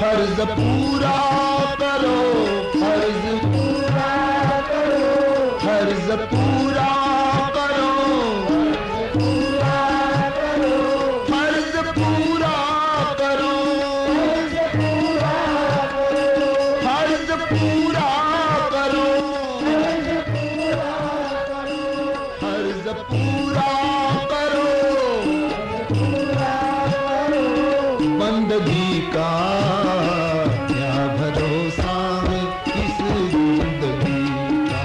फर्ज पूरा करो, फर्ज पूरा करो, फर्ज पूरा करो, फर्ज पूरा करो, फर्ज पूरा करो, फर्ज पूरा करो, बंदगी का क्या भरोसा है इस जिंदगी का,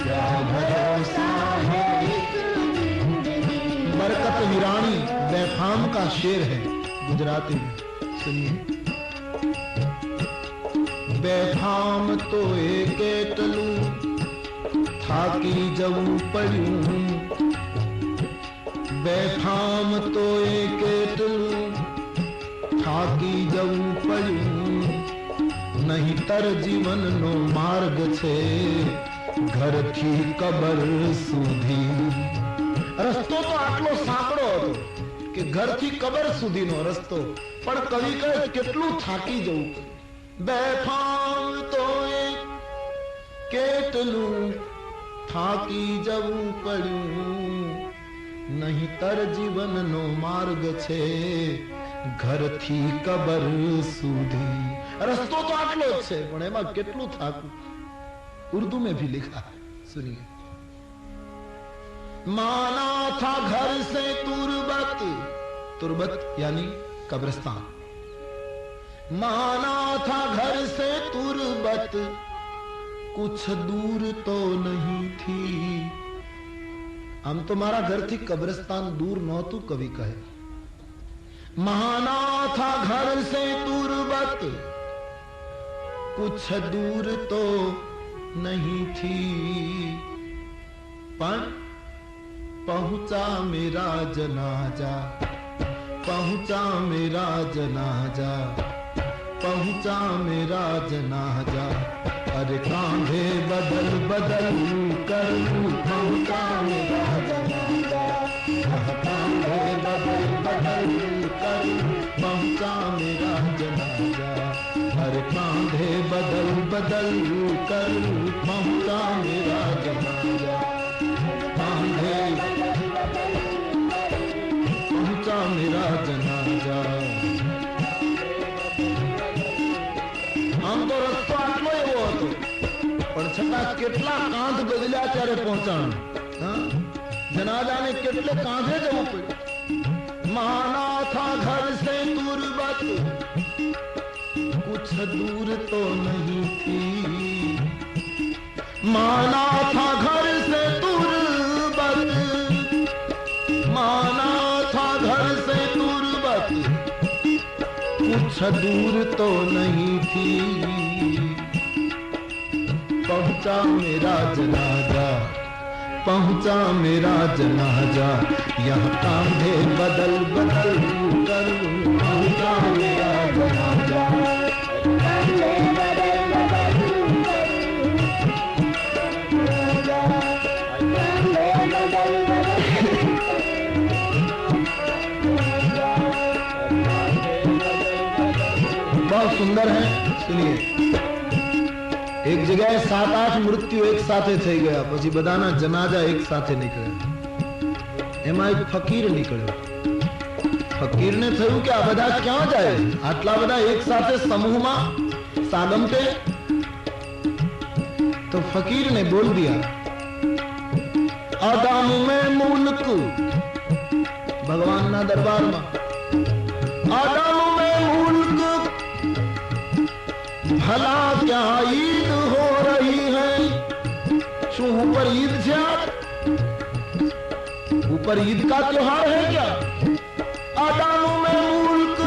क्या भरोसा है इस जिंदगी। बरकत वीरानी बेफाम का शेर है गुजराती में, सुनिए। बेफाम तो एक टलू थाकी जऊ पड़ू, बेफाम तो एक टलू થાકી જવું પડ્યું, નહીં તર જીવનનો માર્ગ છે ઘરથી કબર સુધી। રસ્તો તો આટલો સાંકડો હતો કે ઘરથી કબર સુધીનો રસ્તો, પણ કવિ કહે કેટલું થાકી જવું પડ્યું। બેફામ તો એક કેટલું થાકી જવું પડ્યું, નહીં તર જીવનનો માર્ગ છે घर थी कबर सूधी। रस्तो तो आटलो छे पण एमा केटलू थाकू। उर्दू में भी लिखा है, सुनिए। माना था घर से तुरबत, तुरबत यानी कब्रिस्तान। माना था घर से तुरबत कुछ दूर तो नहीं थी। आम तो मारा घर थी कब्रिस्तान दूर नहोतु, कवि कहे। माना था घर से तुरबत कुछ दूर तो नहीं थी, पर पहुंचा मेरा जनाजा, पहुंचा मेरा जनाजा, पहुंचा मेरा जनाजा। अरे कांधे बदल बदल कर पहुंचा मेरा जनाजा, कांधे बदल बदल कर पहुंचा मेरा जनाजा। हर कांधे बदल बदल कर पहुंचा मेरा जनाजा, कांधे पहुंचा मेरा जनाजा। आम तो रस्तो आटलो एवो हतो, पण छतां केटला कांध बदल्या त्यारे पहोंचाणो। जनाजा ने केटले कांधे जवुं पड्युं। माना था घर से तुरबत कुछ दूर तो नहीं थी, माना था घर से तुरबत, माना था घर से तुरबत कुछ दूर तो नहीं थी। पहुंचा मेरा जनाजा, पहुंचा मेरा जनाजा। यह कांधे बदल बदल कर पहुंचा मेरा जनाजा, कांधे बदल बदल कर बहुत सुंदर है। सुनिए, एक जगह 7-8 मृत्यु एक साथे થઈ ગયા, પછી બધાના જનાજા એક સાથે નીકળ્યા। એમાં એક ફકીર નીકળ્યો। ફકીરને થયું કે આ બધા ક્યાં જાય, આટલા બધા એક સાથે સમૂહમાં સાગમટે। तो फकीर ने बोल दिया, आदम में मुल्क, भगवान ना दरबार में आदम में मुल्क, भला क्या ईद हो रही है। शू ऊपर ईद से ऊपर ईद का त्योहार है क्या। आदम में मुल्क,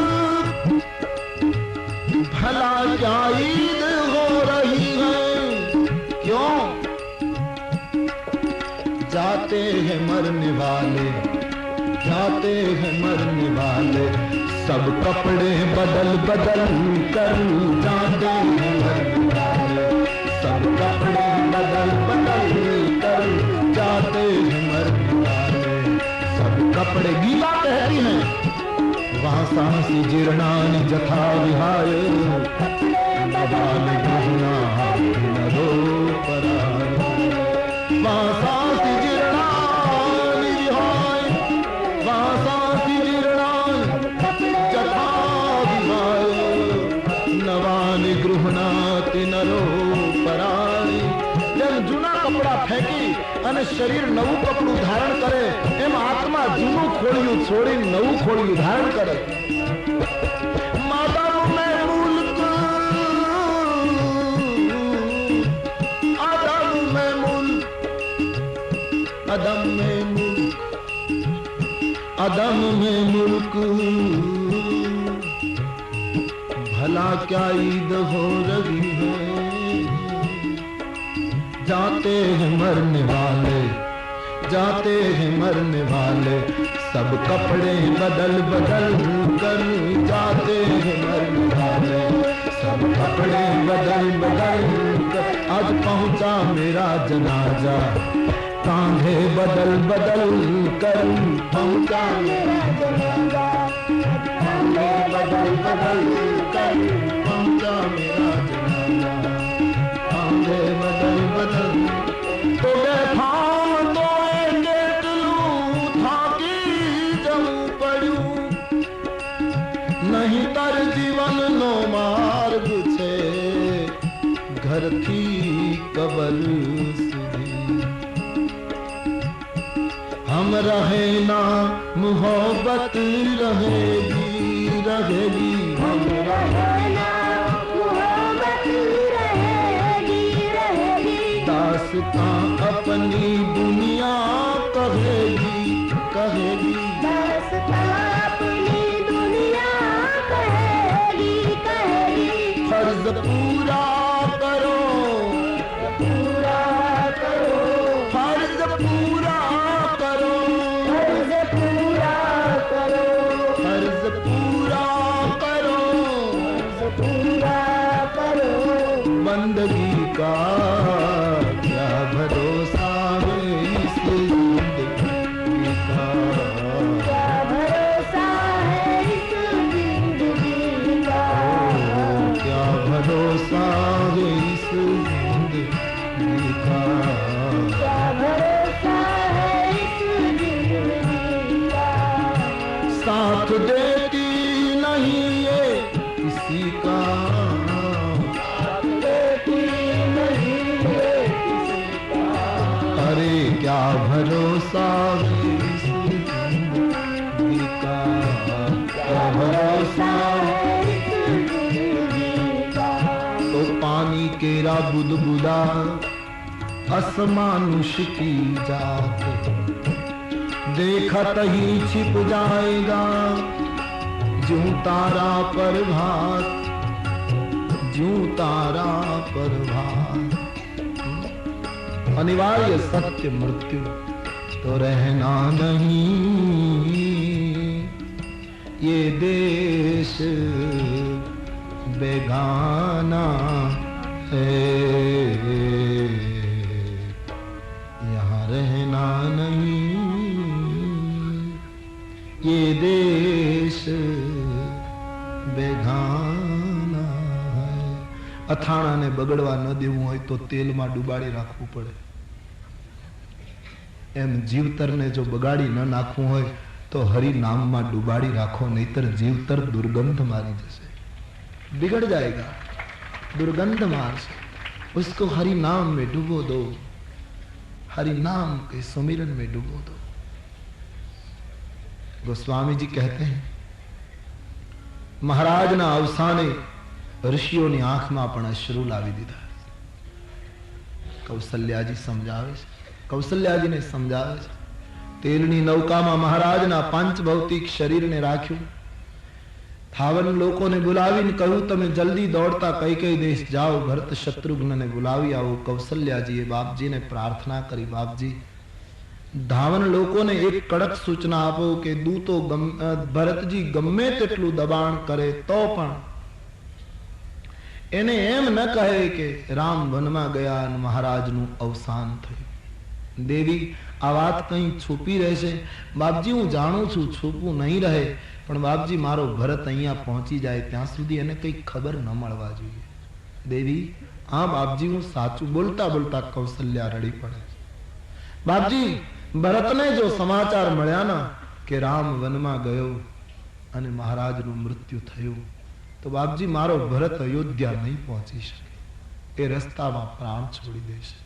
भला क्या ईद हो रही है। क्यों जाते हैं मरने वाले, जाते हैं मरने वाले, सब कपड़े बदल बदल कर जाते हैं मरने वाले, सब कपड़े बदल बदल कर जाते हैं मरने वाले, सब कपड़े। गीता कहती हैं वहां वासांसि जीर्णानि यथा विहाय नवानि गृह्णाति नरो पराय वासांसि जीर्णानि विहाय वासांसि जीर्णानि यथा विहाय नवानि गृह्णाति नरो पराय જેમ જૂના કપડા ફેંકી અને શરીર નવું કપડું ધારણ કરે એમ આત્મા જૂનું ખોળિયું છોડીને નવું ખોળિયું ધારણ કરે. માતાનું મેં મુલ્ક આદમ મેં મુલ્ક અદમ મેં મુલ્ક अदम में मुल्क भला क्या ईद हो रही है जाते हैं मरने वाले जाते हैं मरने वाले सब कपड़े बदल बदल कर जाते हैं मरने वाले सब कपड़े बदल बदल कर आज पहुंचा मेरा जनाजा कांधे बदल बदल कर पहुंचा मेरा जनाजा कांधे बदल बदल कर पहुंचा मेरा जनाजा कांधे बदल बदल तो बैठा तो गेटलू थाकी जाऊं पड़ू नहीं तर जीवन नो मार्ग छे घर थी कबर हम रहे ना मोहब्बत रहेगी रहेगी हम रहे ना मोहब्बत रहेगी रहेगी दास्तां अपनी दुनिया कहेगी कहेगी दास्तां अपनी दुनिया कहेगी कहेगी फर्ज पूरा करो पूरा करो फर्ज पूरा बंदगी का क्या भरोसा है इस जिंदगी का क्या भरोसा है इस जिंदगी का क्या भरोसा है इस जिंदगी का क्या भरोसा है इस जिंदगी का साथ देती नहीं ये किसी का क्या भरोसा इस जिंदगी का क्या भरोसा इस जिंदगी का तो पानी केरा बुदबुदा असमानुष की जात देखत ही छिप जाएगा जूं तारा प्रभात जूं तारा प्रभात अनिवार्य सत्य मृत्यु तो रहना नहीं ये देश बेगाना है यहाँ रहना नहीं ये देश बेगाना है અથાણા ને બગડવા ન દેવું હોય તો તેલમાં ડુબાડી રાખવું પડે એમ જીવતરને જો બગાડી ન નાખવું હોય તો હરિ નામમાં ડુબાડી રાખો નહીતર જીવતર દુર્ગંધ મારી જશે बिगड़ जाएगा दुर्गंध मार से उसको हरि नाम में डुबो दो हरि नाम के सुमिरन में डुबो दो गोस्वामी जी कहते हैं महाराज ना अवसाने ऋषियों आंख में पण अश्रु लावी दीधा कौशल्याजी समझावे कौशल्याजी ने समझावे तेलनी नौका में महाराज ना पंच भौतिक शरीर ने राख्यू थावन लोगों ने बुलावी कहू तमे जल्दी दौड़ता कई कई देश जाओ भरत शत्रुघ्न ने बुलावी आओ कौशल्याजी बाप जी ने प्रार्थना करी बाप जी धावन लोगों ने एक कड़क सूचना आपो के दूतो भरत जी गमे तेटलू दबाण करे तो पण એને એમ ન કહે કે રામ વનમાં ગયા અને મહારાજનું અવસાન થયું દેવી આ વાત કઈ છુપી રહેશે? બાપજી હું જાણું છું છુપું નહીં રહે, પણ બાપજી મારો ભરત અહીંયા પહોંચી જાય ત્યાં સુધી એને કઈ ખબર ન મળવા જોઈએ. દેવી હા બાપજી હું સાચું. બોલતા બોલતા કૌશલ્યા રડી પડે. બાપજી ભરતને જો સમાચાર મળ્યા ના કે રામ વનમાં ગયો અને મહારાજનું મૃત્યુ થયું, તો બાપજી મારો ભરત અયોધ્યા નહીં પહોંચી શકે, એ રસ્તામાં પ્રાણ છોડી દેશે.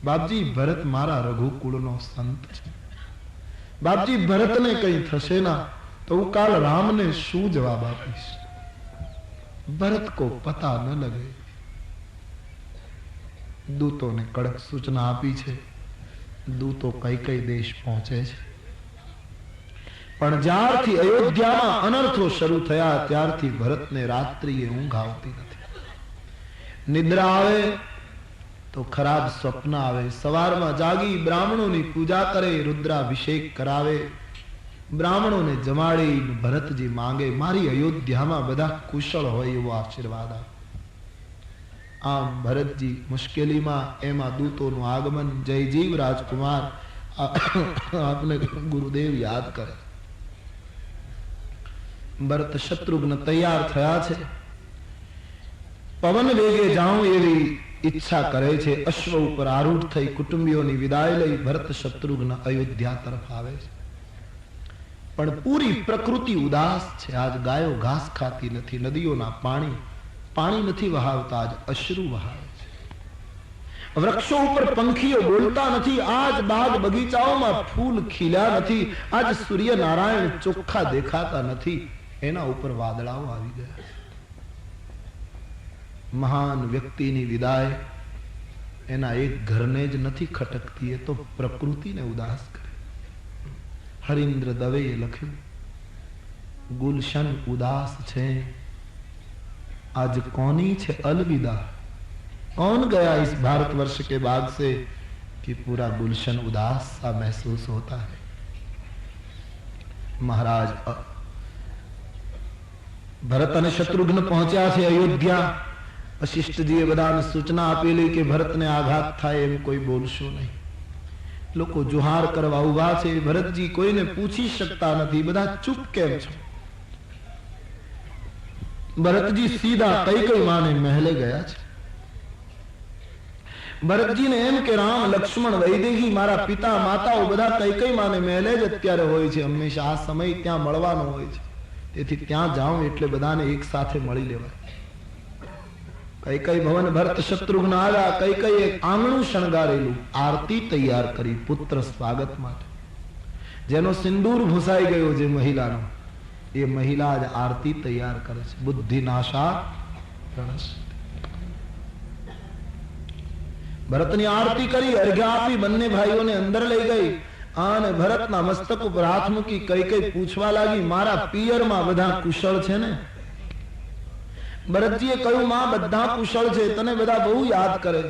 બાપજી ભરત મારા રઘુકુળનો સંત છે. બાપજી ભરતને કઈ થશે ના તો હું કાલ રામને શું જવાબ આપીશ? ભરત કો પતા ન લગે. દૂતોને કડક સૂચના આપી છે. દૂતો કઈ કઈ દેશ પહોંચે છે, પણ જ્યારથી અયોધ્યામાં અનર્થો શરૂ થયા ત્યારથી ભરતને રાત્રિએ ઊંઘ આવતી નથી. નિદ્રા આવે તો ખરાબ સ્વપ્ન આવે. સવારમાં જાગી બ્રાહ્મણોની પૂજા કરે, રુદ્રાભિષેક કરાવે, બ્રાહ્મણોને જમાડી ભરતજી માંગે મારી અયોધ્યામાં બધા કુશળ હોય એવો આશીર્વાદ આપે. આમ ભરતજી મુશ્કેલીમાં, એમાં દૂતોનું આગમન. જય જીવ રાજકુમાર આપને ગુરુદેવ યાદ કરે. ભરત શત્રુઘ્ન તૈયાર થયા છે. પવન વેગે જાઉં એવી ઈચ્છા કરે છે. અશ્વ ઉપર આરૂઢ થઈ કુટુંબીઓની વિદાય લઈ ભરત શત્રુઘ્ન અયોધ્યા તરફ આવે છે. પણ પૂરી પ્રકૃતિ ઉદાસ છે. આજ ગાયો ઘાસ ખાતી નથી, નદીઓના પાણી નથી વહાવતા, આજ અશ્રુ વહાવે છે. વૃક્ષો ઉપર પંખીઓ બોલતા નથી, આજ બાગ બગીચાઓમાં ફૂલ ખીલ્યા નથી, આજ સૂર્ય નારાયણ ચોખ્ખા દેખાતા નથી, એના ઉપર વાદળાઓ આવી ગયા છે. મહાન વ્યક્તિની વિદાય એના એક ઘરને જ નથી ખટકતી, એ તો પ્રકૃતિને ઉદાસ કરે. હરીન્દ્ર દવેએ લખ્યું, ગુલશન ઉદાસ છે, आज कौनी छे अलविदा, कौन गया इस भारतवर्ष के बाग से कि पूरा गुलशन उदास सा महसूस होता है. महाराज भरत અને શત્રુઘ્ન પહોંચ્યા છે અયોધ્યા. વશિષ્ઠજીએ બધાને સૂચના આપેલી કે ભરતને આઘાત થાય એમ કોઈ બોલશો નહીં. લોકો જુહાર કરવા ઉભા છે. ભરતજી કોઈને પૂછી શકતા નથી, બધા ચૂપ કેમ છો? ભરતજી સીધા કૈકેયી માને મહેલે ગયા છે. ભરતજીને એમ કે રામ લક્ષ્મણ વૈદેહી મારા પિતા માતાઓ બધા કૈકેયી માને મહેલે જ અત્યારે હોય છે. હંમેશા આ સમય ત્યાં મળવાનો હોય છે, તેથી ત્યાં જાઉં એટલે બધાને એક સાથે મળી લેવાય. કૈકેયી ભવન ભરત શત્રુઘ્ન આવ્યા. કૈકેયી એક આંગણું શણગારેલું, આરતી તૈયાર કરી પુત્ર સ્વાગત માટે. જેનો સિંદૂર ભૂસાઈ ગયો જે મહિલાનો, એ મહિલા જ આરતી તૈયાર કરે છે. બુદ્ધિ નાશા પ્રણશ. ભરતની આરતી કરી, અર્ઘ્ય આપી, બંને ભાઈઓને અંદર લઈ ગઈ અને ભરતના મસ્તક ઉપર હાથ મૂકી કૈકેયી પૂછવા લાગી, મારા પિયરમાં બધા કુશળ છે ને? ભરતજીએ કહ્યું, માં બધા કુશળ છે, તને બધા બહુ યાદ કરે.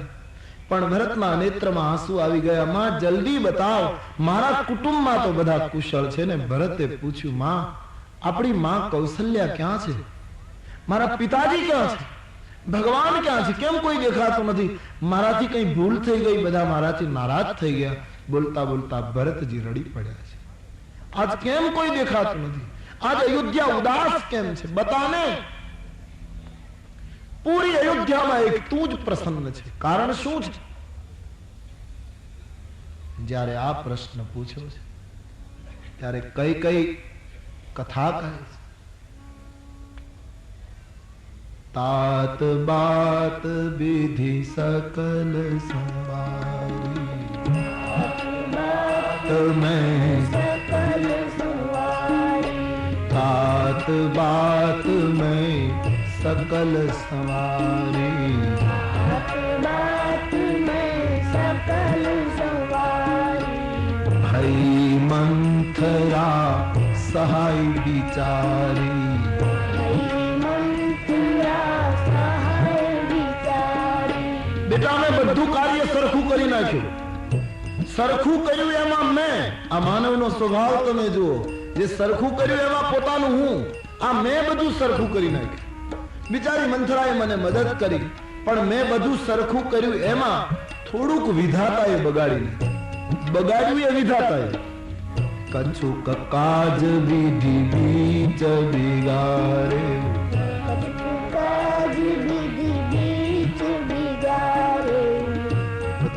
પણ ભરતના નેત્રમાં આંસુ આવી ગયા. માં જલ્દી બતાવ, મારા કુટુંબમાં તો બધા કુશળ છે ને? ભરતે પૂછ્યું, માં આપણી માં કૌશલ્યા ક્યાં છે? મારા પિતાજી ક્યાં છે? ભગવાન ક્યાં છે? કેમ કોઈ દેખાતું નથી? મારાથી કઈ ભૂલ થઈ ગઈ, બધા મારાથી નારાજ થઈ ગયા. બોલતા બોલતા ભરતજી રડી પડ્યા છે. આજ કેમ કોઈ દેખાતું નથી? આજ અયોધ્યા ઉદાસ કેમ છે? બતાને. પૂરી અયોધ્યામાં એક તું જ પ્રસન્ન છે, કારણ શું છે? જ્યારે આ પ્રશ્ન પૂછ્યો છે ત્યારે કઈ કથા કહે છે. तात बात विधि सकल संवारी, मैं सकल संवारी, तात बात में सकल संवारी, बात में सकल संवारी, भई मंथरा सहाय विचारी, બેટા મેં બધું કાર્ય સરખું કરી નાખ્યું. સરખું કર્યું એમાં મેં, આ માનવનો સ્વભાવ તમે જુઓ, જે સરખું કર્યું એમાં પોતાનું હું, આ મેં બધું સરખું કરી નાખ્યું. બિચારી મંથરાએ મને મદદ કરી, પણ મેં બધું સરખું કર્યું એમાં થોડુંક વિધાતાએ બગાડી નાખ્યું. બગાડ્યું એ વિધાતાએ. કછુક કાજ વિધિ બીચ બિગારે,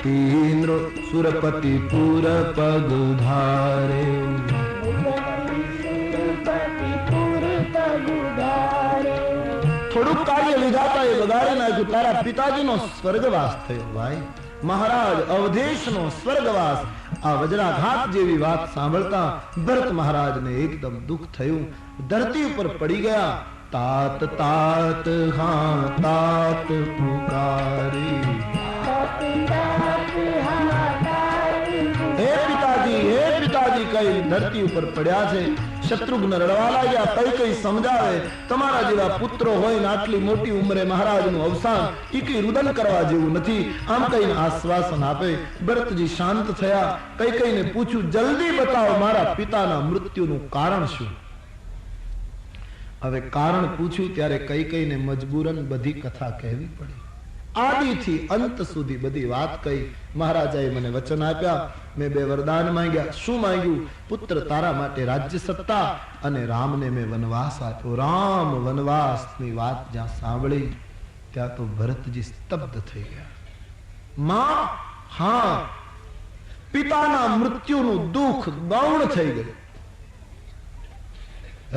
ઇન્દ્ર સુરપતિ પુર પગ ધારે. થોડુંક કાર્ય વિધાતાએ બગાડી નાખ્યું. તારા પિતાજીનો સ્વર્ગવાસ થયો ભાઈ. મહારાજ અવધેશનો સ્વર્ગવાસ. આ વજ્રાઘાત જેવી વાત સાંભળતા ભરત મહારાજને એકદમ દુઃખ થયું. ધરતી ઉપર પડી ગયા. तात तात हाँ तात पुकारी. હે પિતાજી કઈ ધરતી ઉપર પડ્યા છે. શત્રુઘ્ન રડવા લાગ્યા. કઈ સમજાવે, તમારા જેવા પુત્રો હોય ને આટલી મોટી ઉંમરે મહારાજનું અવસાન એ કઈ રુદન કરવા જેવું નથી. આમ કઈને આશ્વાસન આપે. ભરતજી શાંત થયા. કઈને પૂછ્યું, જલ્દી બતાવો મારા પિતાના મૃત્યુનું કારણ શું. હવે કારણ પૂછ્યું ત્યારે કઈને મજબૂરન બધી કથા કહેવી પડી. આદિથી અંત સુધી બધી વાત કહી. મહારાજાએ મને વચન આપ્યા, મેં 2 વરદાન માંગ્યા. શું માંગ્યું? પુત્ર તારા માટે રાજ્ય સત્તા અને રામને મેં વનવાસ આપ્યો. રામ વનવાસની વાત જ્યાં સાંભળી ત્યાં તો ભરતજી સ્તબ્ધ થઈ ગયા. માં, હા, પિતાના મૃત્યુનું દુઃખ ગૌણ થઈ ગયું.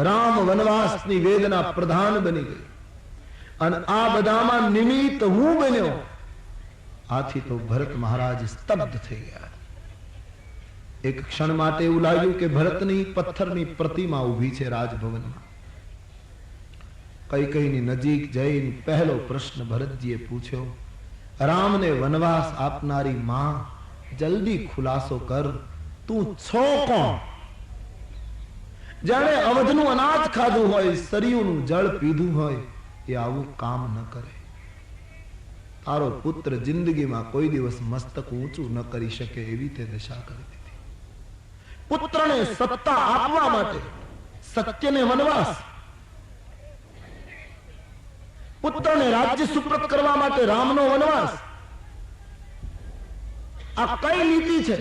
રામ વનવાસની વેદના પ્રધાન બની ગઈ અને આ બધામાં નિમિત્ત હું બન્યો. આથી તો ભરત મહારાજ સ્તબ્ધ થઈ ગયા. એક ક્ષણ માટે એવું લાગ્યું કે ભરતની પથ્થરની પ્રતિમા ઊભી છે રાજભવનમાં. કઈની નજીક જઈને પહેલો પ્રશ્ન ભરતજીએ પૂછ્યો, રામને વનવાસ આપનારી માં, જલ્દી ખુલાસો કર, તું છો કોણ? જાણે અવધનું અનાજ ખાધું હોય, સરયુનું જળ પીધું હોય, એ આવું કામ ન કરે. તારો પુત્ર જિંદગીમાં કોઈ દિવસ મસ્તક ઊંચું ન કરી શકે એવી તે દશા કરી દીધી. પુત્રને સત્તા આપવા માટે સત્યને વનવાસ, પુત્રને રાજ્ય સુપ્રત કરવા માટે રામનો વનવાસ. આ કઈ નીતિ છે?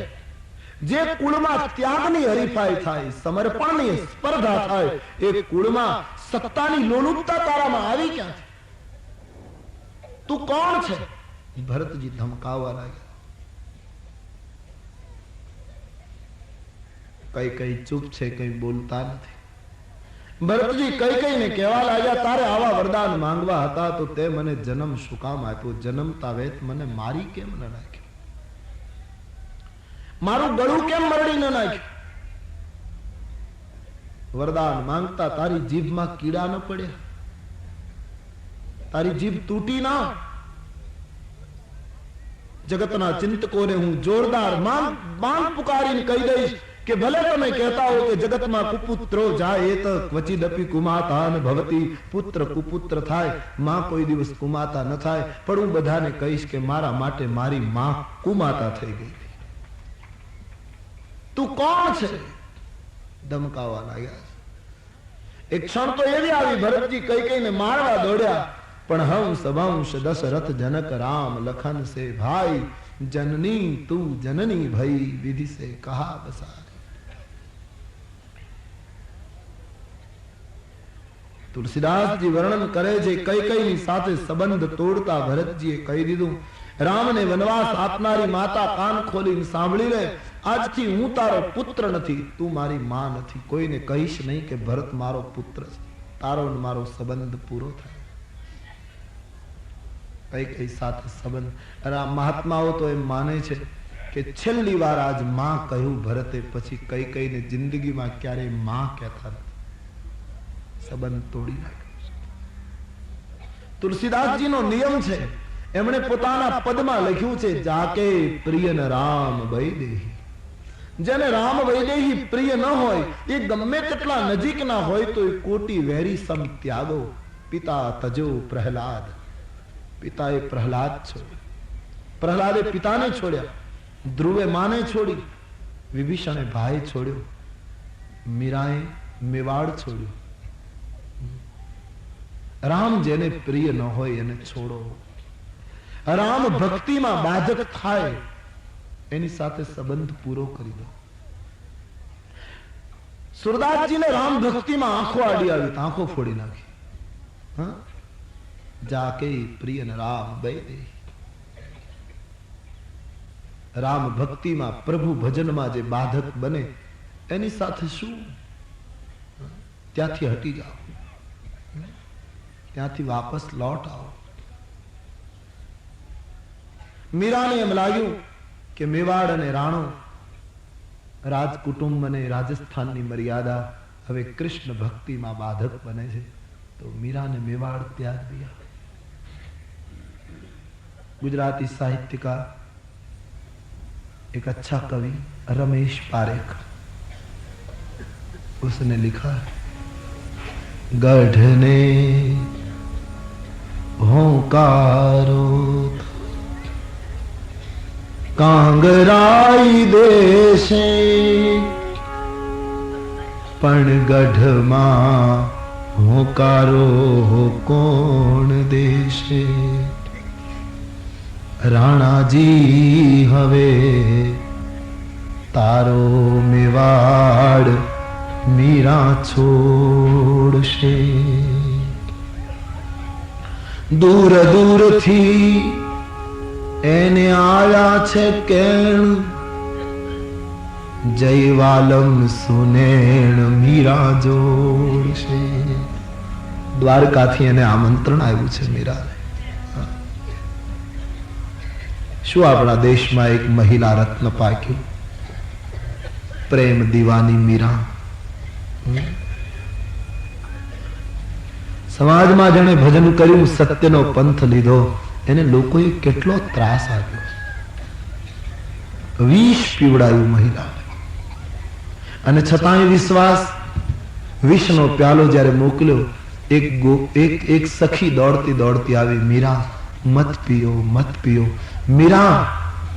જે કુળમાં ત્યાગની હરીફાઈ થાય, સમર્પણની સ્પર્ધા થાય, એ કુળમાં સત્તાની લોલુપતા તારામાં આવી ક્યાં છે? તું કોણ છે? ભરતજી ધમકાવવા લાગ્યા. કઈ ચૂપ છે, કઈ બોલતા નથી. ભરતજી કઈને કહેવા લાગ્યા, તારે આવા વરદાન માંગવા હતા તો તે મને જન્મ શું કામ આપ્યો? જન્મતા વેત મને મારી કેમ ન નાખ્યો? મારું ગળું કેમ મરડી ન નાખ્યું? વરદાન માંગતા તારી જીભમાં કીડા ન પડ્યા? તારી જીભ તૂટી ના? જગતના ચિંતકોને હું જોરદાર માંગ પુકારીને કહી દઈશ કે ભલે તમે કહેતા હો કે જગતમાં કુપુત્રો જાય તો ક્વચિદપી કુમાતા ભવતી. પુત્ર કુપુત્ર થાય, માં કોઈ દિવસ કુમાતા ન થાય. પણ હું બધાને કહીશ કે મારા માટે મારી માં કુમાતા થઈ ગઈ. તું કોણ છે? ધમકાવા લાગ્યા. એક ક્ષણ તો એવી આવી, ભરતજી કઈને મારવા દોડ્યા, પણ હંસ વંશ દશરથ જનક રામ લખન સે ભાઈ, जननी तू जननी भई विधि से कहा बसारे। तुलसीदास जी वर्णन करे छे कैकेयी साथे संबंध तोड़ता भरतजीए कही दीधुं राम ने वनवास आपनारी माता कान खोलीने सांभળી ले આજથી હું તારો પુત્ર નથી, તું મારી માં નથી, કોઈને કહીશ નહીં કે ભરત મારો પુત્ર છે, તારો ને મારો સંબંધ પૂરો થાય। કઈ સાથે સંબંધ અરે મહાત્માઓ તો એમ માને છે કે છેલ્લી વાર આજ માં કહ્યું ભરતે, પછી કઈને જિંદગીમાં ક્યારે માં કહેતા નથી, સંબંધ તોડી નાખ્યો। તુલસીદાસજીનો નિયમ છે, એમણે પોતાના પદમાં લખ્યું છે જાકે પ્રિયન રામ વૈદેહી। જેને રામ વૈદેહી પ્રિય ન હોય એ ગમે તેટલા નજીકના હોય તો એ કોટી વેરી સમ ત્યાગો। પિતા તજો પ્રહલાદ, પિતાએ પ્રહલાદ છોડ્યો, પ્રહલાદે પિતાને છોડ્યા, ધ્રુવે માને છોડી, વિભીષણે ભાઈ છોડ્યો, મીરાએ મેવાડ છોડ્યો। રામ જેને પ્રિય ન હોય એને છોડો। રામ ભક્તિમાં બાધક થાય એની સાથે સંબંધ પૂરો કરી દો. સુરદાસજીને રામ ભક્તિમાં આંખો આડી આવી તો આંખો ફોડી નાખી. હા, જાકે પ્રિય ને રામ બે દે. રામ ભક્તિમાં પ્રભુ ભજનમાં જે બાધક બને એની સાથે શું? ત્યાંથી હટી જાઓ, ત્યાંથી વાપસ લौट આવો. મીરાને એમ લાગ્યું કે મેવાડ અને રાણો, રાજકુટુંબ અને રાજસ્થાનની મર્યાદા હવે કૃષ્ણ ભક્તિમાં બાધક બને છે, તો મીરાને મેવાડ त्याग दिया. गुजराती साहित्य का एक अच्छा कवि रमेश पारेख, उसने लिखा है, गढ़ने होकारो कांगराई देशे पण गढ़मा होकारो कोण देशे. राणाजी हवे तारो मेवाड़ मीरा छोड़शे. दूर दूर थी एने आया छे केण, जयवालम सुनेण मीरा जोड़शे. द्वारका थी एने आमंत्रण आव्युं छे मीराने. શું આપણા દેશમાં એક મહિલા રત્ન પાક્યું, પ્રેમ દીવાની મીરા. સમાજમાં જેણે ભજન કર્યું, સત્યનો પંથ લીધો, એને લોકોએ કેટલો ત્રાસ આપ્યો. વિષ પીવડાયું મહિલાને, અને છતાંય વિશ્વાસ. વિષનો પ્યાલો જ્યારે મોકલ્યો, એક સખી દોડતી દોડતી આવી, मीरा मत पियो मत पियो, मीरा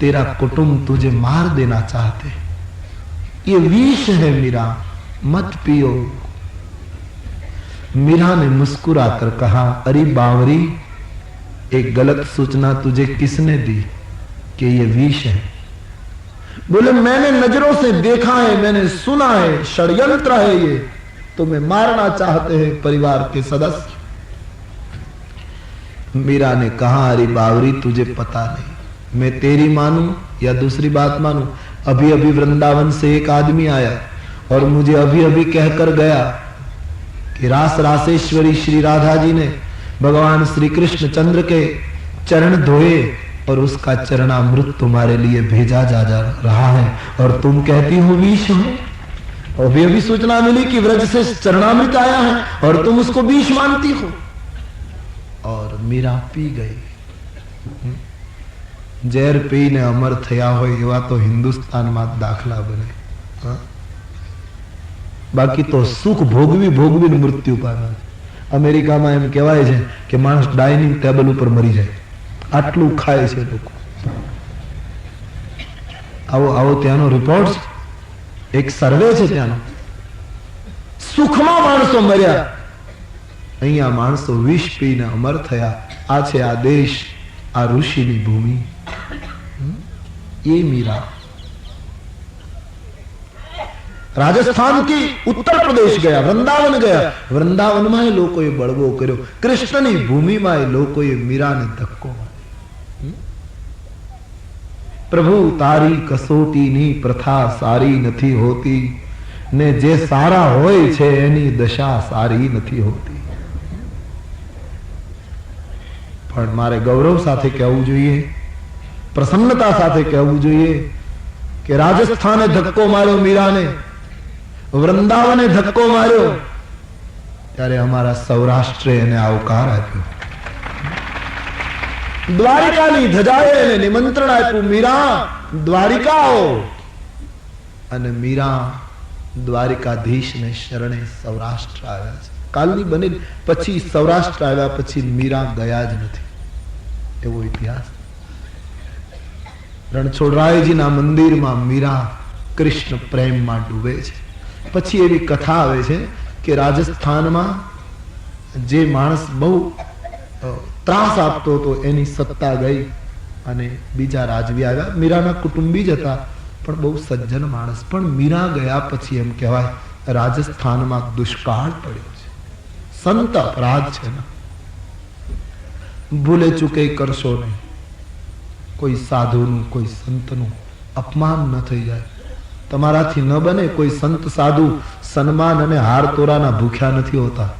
तेरा कुटुंब तुझे मार देना चाहते, ये विष है मीरा, मत पियो. मीरा ने मुस्कुराकर कहा, अरे बावरी, एक गलत सूचना तुझे किसने दी कि ये विष है? बोले मैंने नजरों से देखा है, मैंने सुना है, षड्यंत्र है ये, तुम्हें मारना चाहते हैं परिवार के सदस्य. मीरा ने कहा, अरे बावरी तुझे पता नहीं, मैं तेरी मानूं या दूसरी बात मानूं? अभी अभी वृंदावन से एक आदमी आया और मुझे अभी अभी कहकर गया कि रास रासेश्वरी श्री राधा जी ने भगवान श्री कृष्ण चंद्र के चरण धोए और उसका चरणामृत तुम्हारे लिए भेजा जा रहा है, और तुम कहती हो विष है. अभी अभी सूचना मिली कि व्रज से चरणामृत आया है और तुम उसको विष मानती हो. और मीरा पी गई. ઝેર પીને અમર થયા હોય એવા તો હિન્દુસ્તાનમાં દાખલા બને. બાકી તો સુખ ભોગવી ભોગવીને મૃત્યુ પામે. અમેરિકામાં એમ કહેવાય છે કે માણસ ડાઇનિંગ ટેબલ ઉપર મરી જાય, આટલું ખાય છે લોકો. આવો આવો ત્યાંનો રિપોર્ટ, એક સર્વે છે ત્યાંનો. સુખમાં માણસો મર્યા, અહીંયા માણસો વિષ પીને અમર થયા. આ છે આ દેશ, આ ઋષિની ભૂમિ. ये मीरा राजस्थान की उत्तर प्रदेश गया, वृंदावन गया. वृंदावन में लोकोए बळगो कर्यो, कृष्णनी भूमि में लोकोए मीराने धक्को मार्यो. प्रभु तारी कसोटीनी प्रथा सारी नथी होती, ने जे सारा होय छे एनी दशा सारी नथी होती. पण मारे गौरव साथे कहेवुं जोईए, प्रसन्नता साथे कहेवुं जोईए कि राजस्थाने धक्को मार्यो मीराने, वृंदावने धक्को मार्यो, त्यारे अमारा सौराष्ट्रे एने आवकार आप्यो. द्वारिकानी धजाए एने निमंत्रण आप्युं, मीरा द्वारिका आओ. अने मीरा द्वारिकाधीशने शरणे सौराष्ट्र आव्या छे. कालनी बने पछी सौराष्ट्र आव्या पछी मीरा गया ज नथी, एवो इतिहास. रणछोड़रायजीना मंदिरमां मीरा कृष्ण प्रेममां डूबे छे. पछी एवी कथा आवे छे કે રાજસ્થાનમાં જે માણસ બહુ ત્રાસ આપતો હતો એની સત્તા ગઈ અને બીજા રાજવી આવ્યા, મીરાના કુટુંબી જ હતા, પણ બહુ સજ્જન માણસ. પણ મીરા ગયા પછી એમ કહેવાય રાજસ્થાનમાં દુષ્કાળ પડ્યો છે. સંત અપરાધ છે ને, ભૂલે ચૂકે કરશો નહીં. કોઈ સાધુનું કોઈ સંતનું અપમાન ન થઈ જાય. તમારાથી ન બને. કોઈ સંત સાધુ સન્માન અને હાર તોરાના ભૂખ્યા નથી હોતા,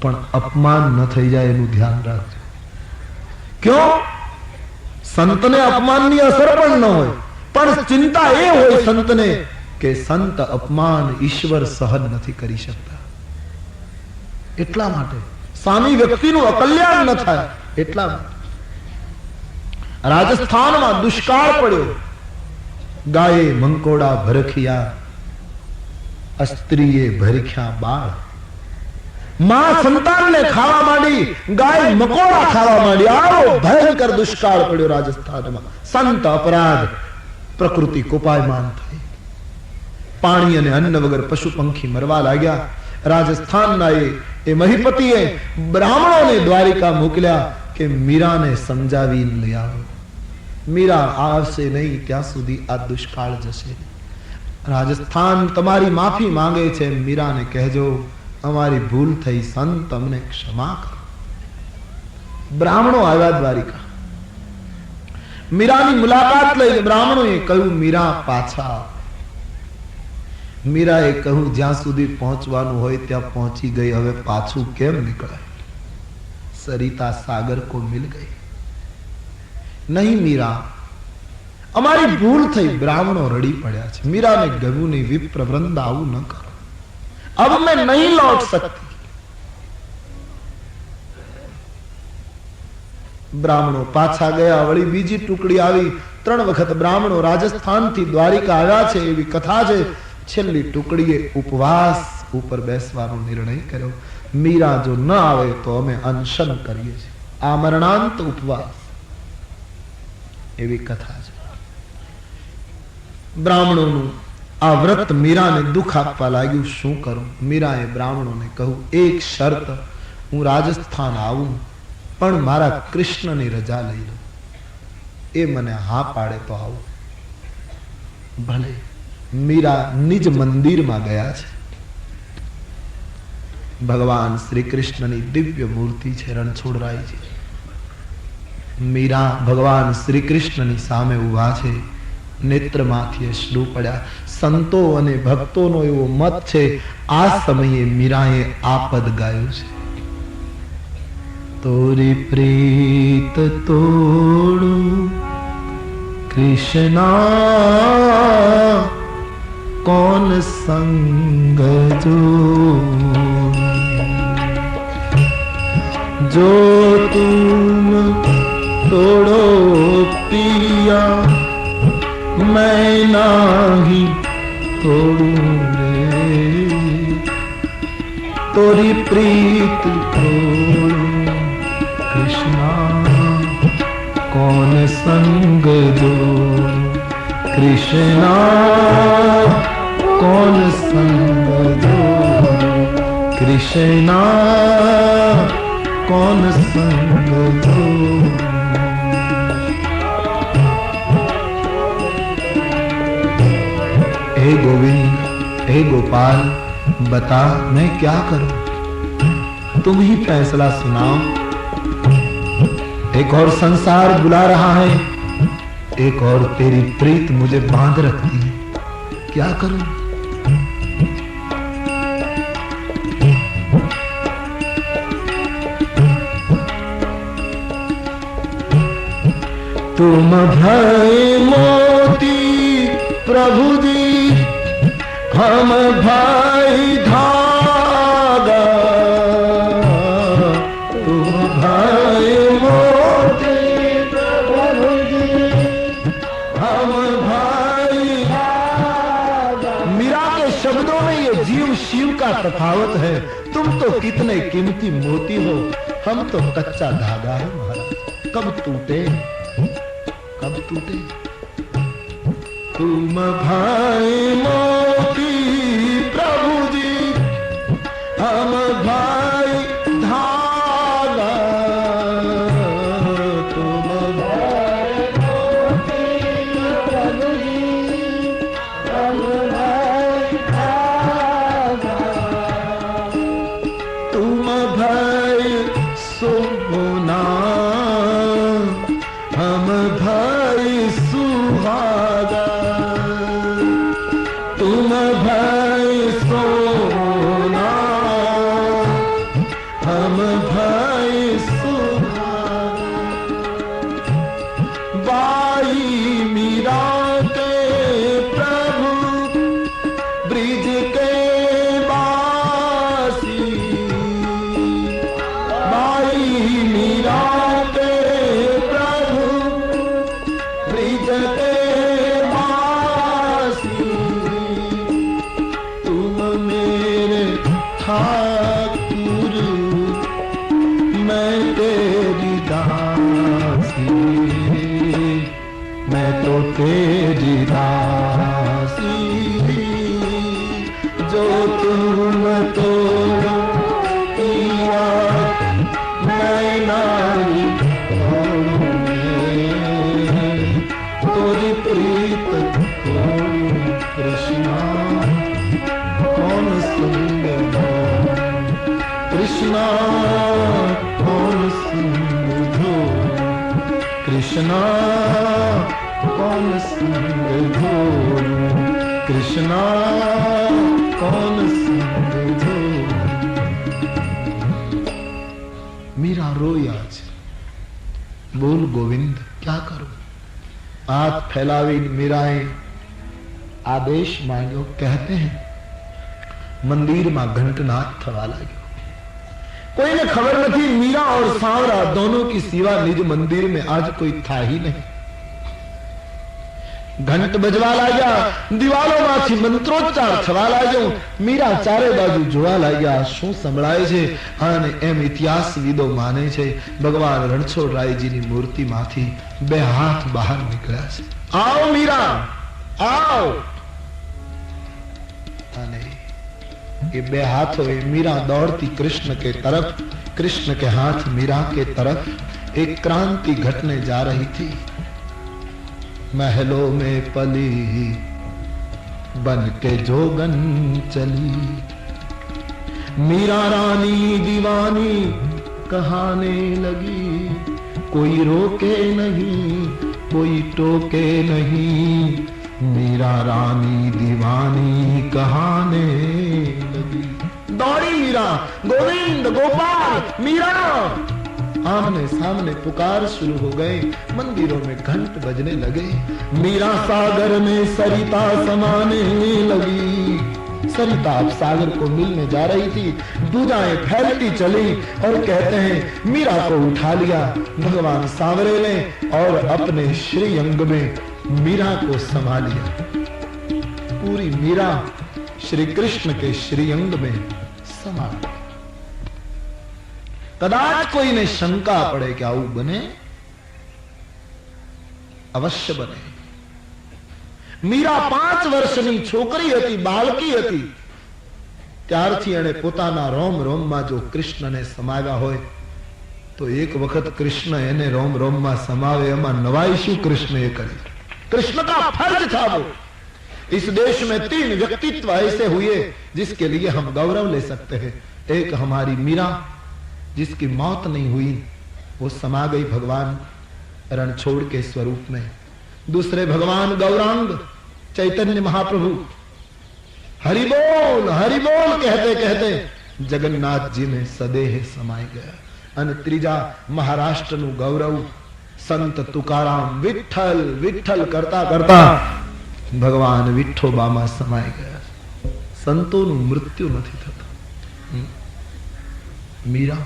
પણ અપમાન ન થઈ જાય એનું ધ્યાન રાખજો. ક્યો? સંતને અપમાનની અસર પણ ન હોય, પણ ચિંતા એ હોય સંતને કે સંત અપમાન ઈશ્વર સહન નથી કરી શકતા. એટલા માટે સામી વ્યક્તિનું અકલ્યાણ ન થાય એટલા માટે રાજસ્થાનમાં દુષ્કાળ પડ્યો. ગાયે મંકોડા ભરખિયા, સ્ત્રીએ ભરખ્યા બાળ. માં સંતાનને ખાવા માંડી, ગાય મકોડા ખાવા માંડી. આવો ભયંકર દુષ્કાળ પડ્યો રાજસ્થાનમાં. સંત અપરાધ, પ્રકૃતિ કોપાયમાન થઈ. પાણી અને અન્ન વગર પશુ પંખી મરવા લાગ્યા. રાજસ્થાનના એ મહીપતિએ બ્રાહ્મણોને દ્વારિકા મોકલ્યા કે મીરાને સમજાવી લઈ આવો. મીરા આવશે નહીં ત્યાં સુધી આ દુષ્કાળ જશે. રાજસ્થાન તમારી માફી માંગે છે. મીરાને કહેજો અમારી ભૂલ થઈ, સંત અમને ક્ષમા કરો. બ્રાહ્મણો આવ્યા દ્વારિકા. મીરાની મુલાકાત લઈને બ્રાહ્મણોએ કહ્યું મીરા પાછા. મીરાએ કહ્યું જ્યાં સુધી પહોંચવાનું હોય ત્યાં પહોંચી ગઈ, હવે પાછું કેમ નીકળાય? સરિતા સાગર કો મિલ ગઈ. નહીં મીરા, અમારી ભૂલ થઈ. બ્રાહ્મણો રડી પડ્યા છે. મીરાને ગયું નહીં, વિપ્ર વૃંદ આવું ન કરો, अब मैं नहीं लौट सकती. બ્રાહ્મણો પાછા ગયા. વળી બીજી ટુકડી આવી. 3 વખત બ્રાહ્મણો રાજસ્થાનથી દ્વારિકા આવ્યા છે એવી કથા છે. છેલ્લી ટુકડીએ ઉપવાસ ઉપર બેસવાનો નિર્ણય કર્યો. મીરા જો ન આવે તો અમે અનશન કરીએ છીએ, આમરણાંત ઉપવાસ એવી કથા છે. બ્રાહ્મણોનું આ વ્રત મીરાને દુઃખ આપવા લાગ્યું. શું કરું? મીરાએ બ્રાહ્મણોને કહ્યું એક શરત, હું રાજસ્થાન આવું પણ મારા કૃષ્ણની રજા લઈ લઉં. એ મને હા પાડે તો આવું. ભલે. મીરા નિજ મંદિરમાં ગયા છે. ભગવાન શ્રી કૃષ્ણની દિવ્ય મૂર્તિ છે રણછોડરાયજી. મીરા ભગવાન શ્રી કૃષ્ણની સામે ઉભા છે. નેત્રમાંથી અશ્રુ પડ્યા. સંતો અને ભક્તોનો એવો મત છે આ સમયે મીરાએ આ પદ ગાયું છે. તોરી પ્રીત તોડું કૃષ્ણા, कौन संग जो तुम तोड़ो पिया, मैं नाही तोड़ू रे. तोरी प्रीत तोड़ू कृष्णा, कौन संग जो कृष्णा, कौन संग जो कृष्णा, कौन संग जो. हे गोविंद, हे गोपाल, बता मैं क्या करूं? तुम ही फैसला सुनाओ. एक और संसार बुला रहा है, एक और तेरी प्रीत मुझे बांध रखती है. क्या करूं? तुम भय मोती प्रभु जी, हम भाई धागा. तुम भाई मोती प्रभु जी, हम भाई धागा. मीरा के शब्दों में ये जीव शिव का तफावत है. तुम तो कितने कीमती मोती हो, हम तो कच्चा धागा है महाराज. कब टूटे, कब टूटे. तुम भाई मोती प्रभु जी, हम भाई धागा. तुम भाई ब्रिज के बासी बाई मीरा के प्रभु ब्रिज के बासी तुम मेरे ठाकुर मैं तेरी दासी मैं तो तेरी दासी जो तुम तोड़ो किया मैं नारी तोरी प्रीत कृष्णा कौन सुंदर कृष्णा कौन सुंदर कृष्णा कौन सुंदर कृष्णा कौन सुंदर। मीरा रोई आज, बोल गोविंद क्या करूं। हाथ फैलावी मीराए आदेश मांग्यो। कहते हैं मंदिर में घंटनाद थवा लाग्यो। कोई ने खबर नहीं मीरा और सांवरा दोनों की सिवा निज मंदिर में आज कोई था ही नहीं। घंट बजवा लाग्या, दिवालों माथी मंत्रोच्चार थवा लाग्यो। मीरा चारे बाजू જોવા લાગ્યા શું સંભળાય છે અને એમ ઇતિહાસવિદો માને છે ભગવાન રણછોડરાયજીની મૂર્તિમાંથી બે હાથ બહાર નીકળ્યા છે। आओ मीरा आओ। અને ये बे हाथों मीरा दौड़ती कृष्ण के तरफ, कृष्ण के हाथ मीरा के तरफ। एक क्रांति घटने जा रही थी। महलों में पली बन के जोगन चली मीरा रानी दीवानी कहाने लगी। कोई रोके नहीं कोई टोके नहीं मीरा रानी दीवानी कहाने लगी। दौड़ी मीरा गोविंद गोपाल मीरा। आमने सामने पुकार शुरू हो गए। मंदिरों में घंट बजने लगे। मीरा सागर में सरिता समाने लगी। सरिता अब सागर को मिलने जा रही थी। दूजाएं फैलती चली और कहते हैं मीरा को उठा लिया भगवान सांवरे ने और अपने श्री अंग में मीरा को समा लिया। पूरी मीरा श्री कृष्ण के श्रीअंग में समा गई। कदाच कोई ने शंका पड़े कि आવું बने, अवश्य बने। मीरा 5 વર્ષની છોકરી હતી, બાળકી હતી। ત્યારથી એણે પોતાના રોમ રોમમાં જો કૃષ્ણને સમાવ્યા હોય તો એક વખત કૃષ્ણ એને રોમ રોમમાં સમાવે એમાં નવાઈ શું કૃષ્ણએ કરી। कृष्ण का फर्ज था वो। इस देश में 3 व्यक्तित्व ऐसे हुए जिसके लिए हम गौरव ले सकते हैं। एक हमारी मीरा जिसकी मौत नहीं हुई, वो समा गई भगवान रणछोड़ के स्वरूप में। दूसरे भगवान गौरांग चैतन्य महाप्रभु हरि बोल कहते कहते जगन्नाथ जी में सदेह समाई गया। અને ત્રીજા મહારાષ્ટ્રનું ગૌરવ संत तुकाराम विठ्ठल विठ्ठल करता करता भगवान विठोबामा समाई गया। संतों मृत्यु नहीं थता। मीरा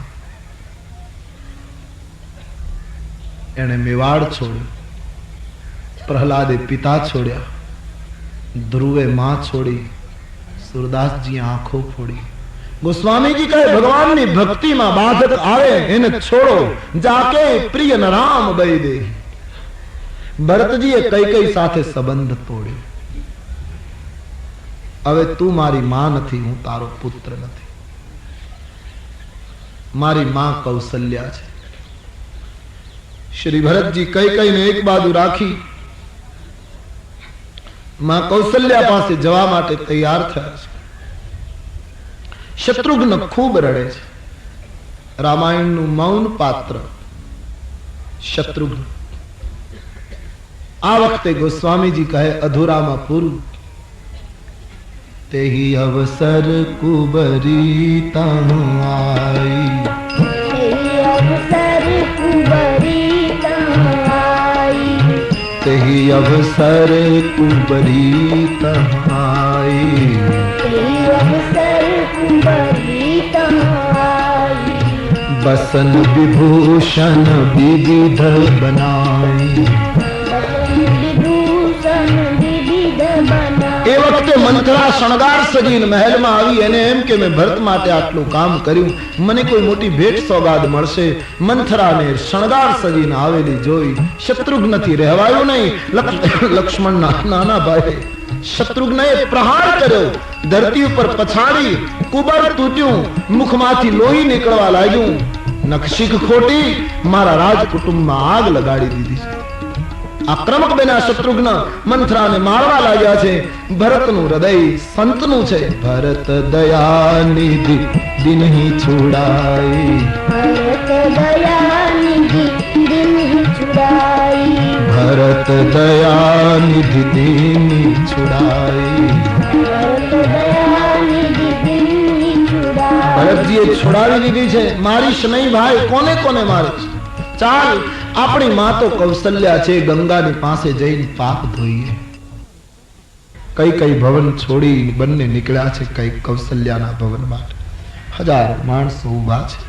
एने मेवाड़ छोड़्यो, प्रहलादे पिता छोड़्या, ध्रुवे मां छोड़ी, सूरदास जी आंखों फोड़ी। गोस्वामी जी कहे भगवान ने भक्ति में बाधक आवे इन्हें छोड़ो जाके प्रिय न राम बई दे। भरत जी कई कई साथे संबंध तोड़े। હવે તું મારી માં નથી, હું તારો પુત્ર નથી। મારી માં કૌશલ્યા છે। श्री भरत जी कई कई ने एक बाजू राखी। मां कौशल्या पासे जवा माटे तैयार थया छे। शत्रुघ्न खूब रड़े छे। रामायण नु मौन पात्र शत्रुघ्न। आ वखते गोस्वामी जी कहे अधूरा में पूर्व ते ही अवसर कुबरी तनु आई। ते ही अवसर कुबरी तनु आई। आई। बसन विभूषण विविध बनाई। એ વખતે મંથરા શણગાર સજીને મહેલમાં આવી અને એમ કે મેં ભરત માટે આટલું કામ કર્યું, મને કોઈ મોટી ભેટ સોગાદ મળશે. મંથરાને શણગાર સજીને આવેલી જોઈ શત્રુઘ્નથી રહેવાયું નહીં. લક્ષ્મણના નાના ભાઈ શત્રુઘ્નએ પ્રહાર કર્યો, ધરતી ઉપર પછાડી, કુબર તૂટ્યું, મુખમાંથી લોહી નીકળવા લાગ્યું. નખશીખ ખોટી મારા રાજ કુટુંબમાં આગ લગાડી દીધી. આક્રમક બન્યા શત્રુઘ્ન, મંથરાને મારવા લાગ્યા છે. ભરતનું હૃદય સંતનું છે. ભરત દયાનિધિ દિનહિ છુડાઈ, ભરત દયાનિધિ દિનહિ છુડાઈ, ભરત દયાનિધિ દિનહિ છુડાઈ. ભરતજીએ છોડાવી દીધી છે. મારીશ નહીં ભાઈ, કોને કોને મારીશ? ચાલ, આપણી માં તો કૌશલ્યા છે, ગંગાની પાસે જઈને પાપ ધોઈએ. કઈ કઈ ભવન છોડી બંને નીકળ્યા છે કઈ કૌશલ્યાના ભવન માટે. હજારો માણસો ઉભા છે.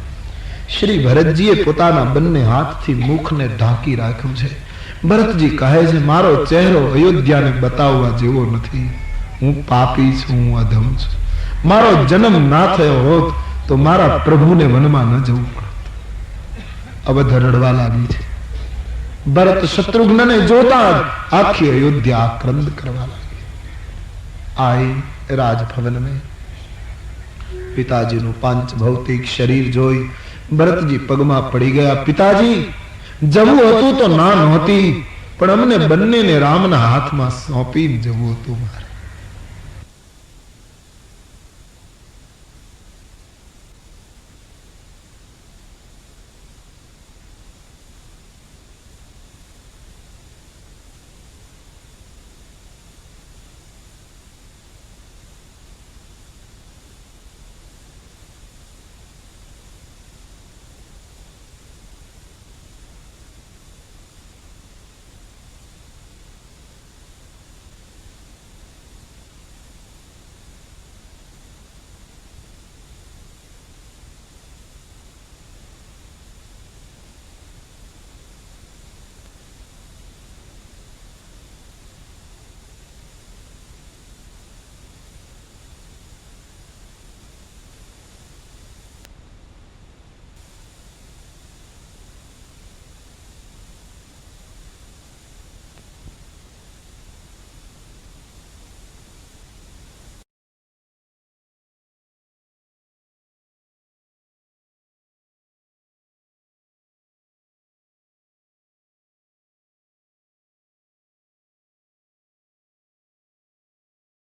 શ્રી ભરતજીએ પોતાના બંને હાથથી મુખને ઢાંકી રાખ્યું છે. ભરતજી કહે છે, મારો ચહેરો અયોધ્યાને બતાવવા જેવો નથી. હું પાપી છું, હું અધમ છું. મારો જન્મ ના થયો હોત તો મારા પ્રભુને વનમાં ન જવું પડત. અવધ રડવા લાગી છે. ભરત શત્રુઘ્નને જોતા આખી અયોધ્યા આક્રંદ કરવા લાગી. આઈ રાજભવન में પિતાજીનું પાંચ ભૌતિક શરીર જોઈ ભરતજી પગમાં પડી ગયા. પિતાજી, જવું હતું તો ના નહોતી, પણ અમને બંનેને રામના હાથમાં સોંપી જવું હતું મારે.